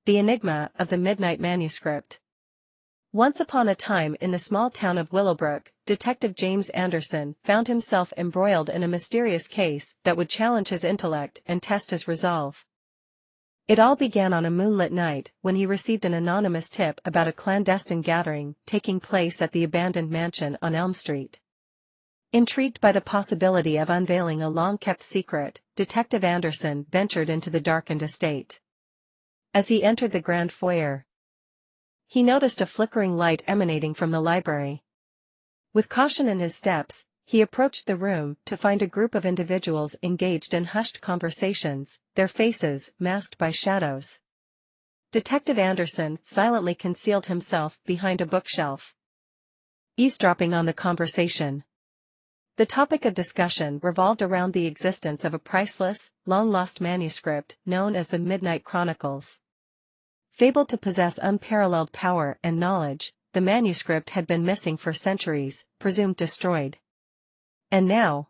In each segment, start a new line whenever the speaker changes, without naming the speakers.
The Enigma of the Midnight Manuscript. Once upon a time in the small town of Willowbrook, Detective James Anderson found himself embroiled in a mysterious case that would challenge his intellect and test his resolve. It all began on a moonlit night when he received an anonymous tip about a clandestine gathering taking place at the abandoned mansion on Elm Street. Intrigued by the possibility of unveiling a long-kept secret, Detective Anderson ventured into the darkened estate. As he entered the grand foyer, he noticed a flickering light emanating from the library. With caution in his steps, he approached the room to find a group of individuals engaged in hushed conversations, their faces masked by shadows. Detective Anderson silently concealed himself behind a bookshelf, eavesdropping on the conversation. The topic of discussion revolved around the existence of a priceless, long-lost manuscript known as the Midnight Chronicles. Fabled to possess unparalleled power and knowledge, the manuscript had been missing for centuries, presumed destroyed. And now,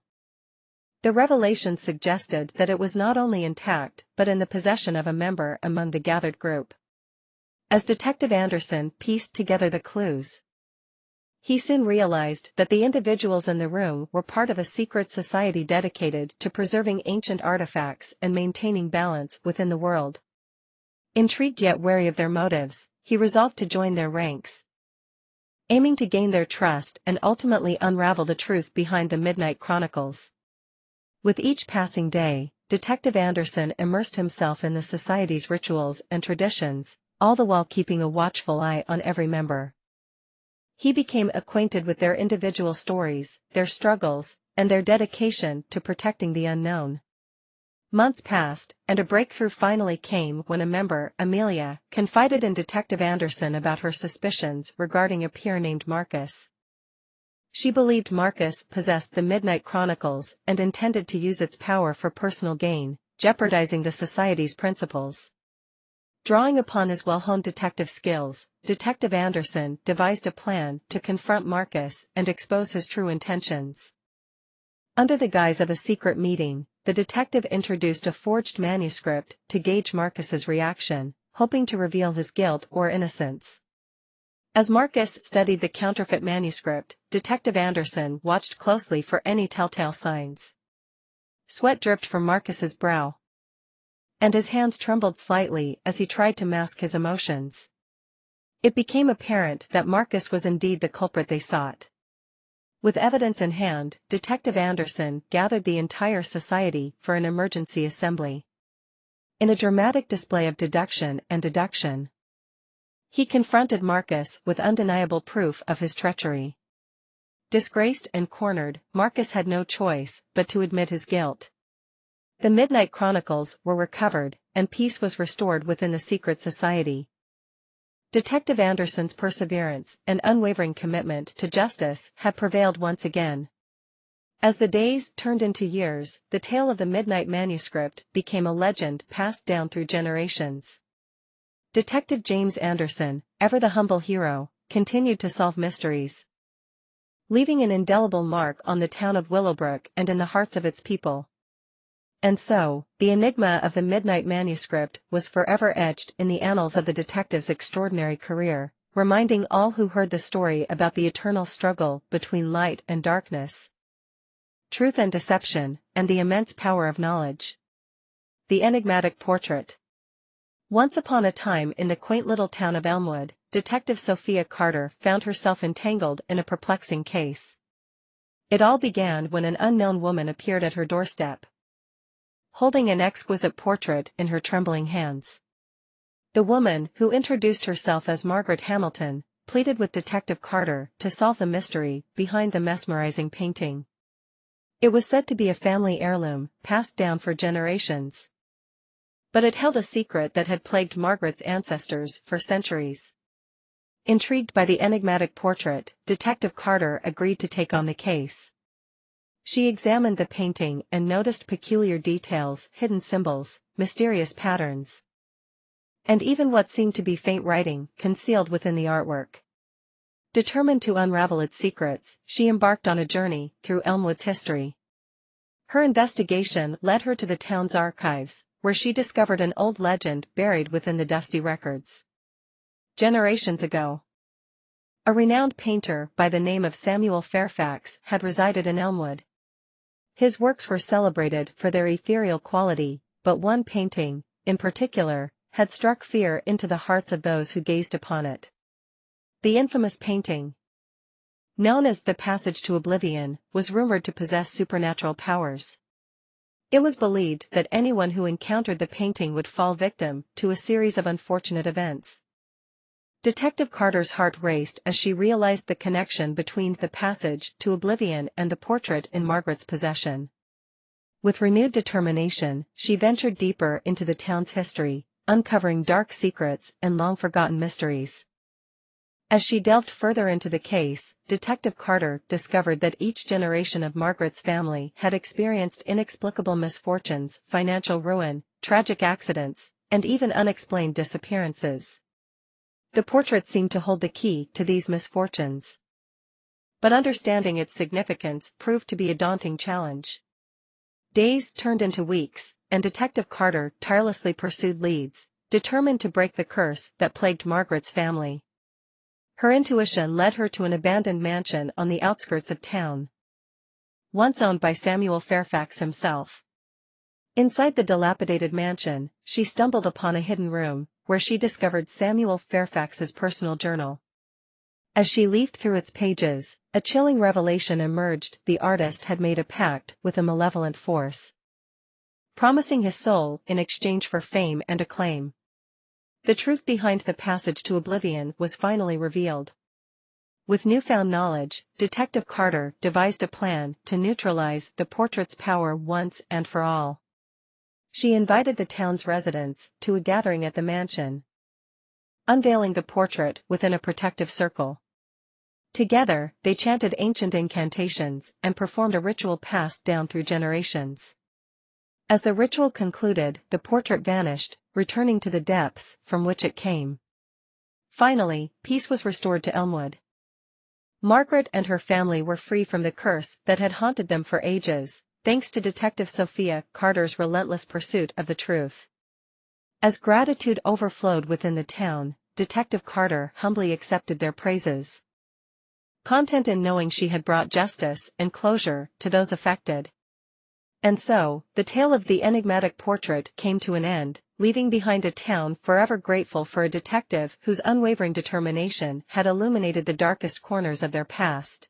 the revelation suggested that it was not only intact but in the possession of a member among the gathered group. As Detective Anderson pieced together the clues, he soon realized that the individuals in the room were part of a secret society dedicated to preserving ancient artifacts and maintaining balance within the world. Intrigued yet wary of their motives, he resolved to join their ranks, aiming to gain their trust and ultimately unravel the truth behind the Midnight Chronicles. With each passing day, Detective Anderson immersed himself in the society's rituals and traditions, all the while keeping a watchful eye on every member. He became acquainted with their individual stories, their struggles, and their dedication to protecting the unknown. Months passed, and a breakthrough finally came when a member, Amelia, confided in Detective Anderson about her suspicions regarding a peer named Marcus. She believed Marcus possessed the Midnight Chronicles and intended to use its power for personal gain, jeopardizing the society's principles. Drawing upon his well-honed detective skills, Detective Anderson devised a plan to confront Marcus and expose his true intentions. Under the guise of a secret meeting, the detective introduced a forged manuscript to gauge Marcus's reaction, hoping to reveal his guilt or innocence. As Marcus studied the counterfeit manuscript, Detective Anderson watched closely for any telltale signs. Sweat dripped from Marcus's brow, and his hands trembled slightly as he tried to mask his emotions. It became apparent that Marcus was indeed the culprit they sought. With evidence in hand, Detective Anderson gathered the entire society for an emergency assembly. In a dramatic display of deduction and deduction, he confronted Marcus with undeniable proof of his treachery. Disgraced and cornered, Marcus had no choice but to admit his guilt. The Midnight Chronicles were recovered, and peace was restored within the secret society. Detective Anderson's perseverance and unwavering commitment to justice had prevailed once again. As the days turned into years, the tale of the Midnight Manuscript became a legend passed down through generations. Detective James Anderson, ever the humble hero, continued to solve mysteries, leaving an indelible mark on the town of Willowbrook and in the hearts of its people. And so, the enigma of the Midnight Manuscript was forever etched in the annals of the detective's extraordinary career, reminding all who heard the story about the eternal struggle between light and darkness, truth and deception, and the immense power of knowledge. The Enigmatic Portrait. Once upon a time in the quaint little town of Elmwood, Detective Sophia Carter found herself entangled in a perplexing case. It all began when an unknown woman appeared at her doorstep, holding an exquisite portrait in her trembling hands. The woman, who introduced herself as Margaret Hamilton, pleaded with Detective Carter to solve the mystery behind the mesmerizing painting. It was said to be a family heirloom, passed down for generations. But it held a secret that had plagued Margaret's ancestors for centuries. Intrigued by the enigmatic portrait, Detective Carter agreed to take on the case. She examined the painting and noticed peculiar details, hidden symbols, mysterious patterns, and even what seemed to be faint writing concealed within the artwork. Determined to unravel its secrets, she embarked on a journey through Elmwood's history. Her investigation led her to the town's archives, where she discovered an old legend buried within the dusty records. Generations ago, a renowned painter by the name of Samuel Fairfax had resided in Elmwood. His works were celebrated for their ethereal quality, but one painting, in particular, had struck fear into the hearts of those who gazed upon it. The infamous painting, known as The Passage to Oblivion, was rumored to possess supernatural powers. It was believed that anyone who encountered the painting would fall victim to a series of unfortunate events. Detective Carter's heart raced as she realized the connection between The Passage to Oblivion and the portrait in Margaret's possession. With renewed determination, she ventured deeper into the town's history, uncovering dark secrets and long-forgotten mysteries. As she delved further into the case, Detective Carter discovered that each generation of Margaret's family had experienced inexplicable misfortunes, financial ruin, tragic accidents, and even unexplained disappearances. The portrait seemed to hold the key to these misfortunes. But understanding its significance proved to be a daunting challenge. Days turned into weeks, and Detective Carter tirelessly pursued leads, determined to break the curse that plagued Margaret's family. Her intuition led her to an abandoned mansion on the outskirts of town, once owned by Samuel Fairfax himself. Inside the dilapidated mansion, she stumbled upon a hidden room, where she discovered Samuel Fairfax's personal journal. As she leafed through its pages, a chilling revelation emerged: the artist had made a pact with a malevolent force, promising his soul in exchange for fame and acclaim. The truth behind The Passage to Oblivion was finally revealed. With newfound knowledge, Detective Carter devised a plan to neutralize the portrait's power once and for all. She invited the town's residents to a gathering at the mansion, unveiling the portrait within a protective circle. Together, they chanted ancient incantations and performed a ritual passed down through generations. As the ritual concluded, the portrait vanished, returning to the depths from which it came. Finally, peace was restored to Elmwood. Margaret and her family were free from the curse that had haunted them for ages, thanks to Detective Sophia Carter's relentless pursuit of the truth. As gratitude overflowed within the town, Detective Carter humbly accepted their praises, content in knowing she had brought justice and closure to those affected. And so, the tale of the enigmatic portrait came to an end, leaving behind a town forever grateful for a detective whose unwavering determination had illuminated the darkest corners of their past.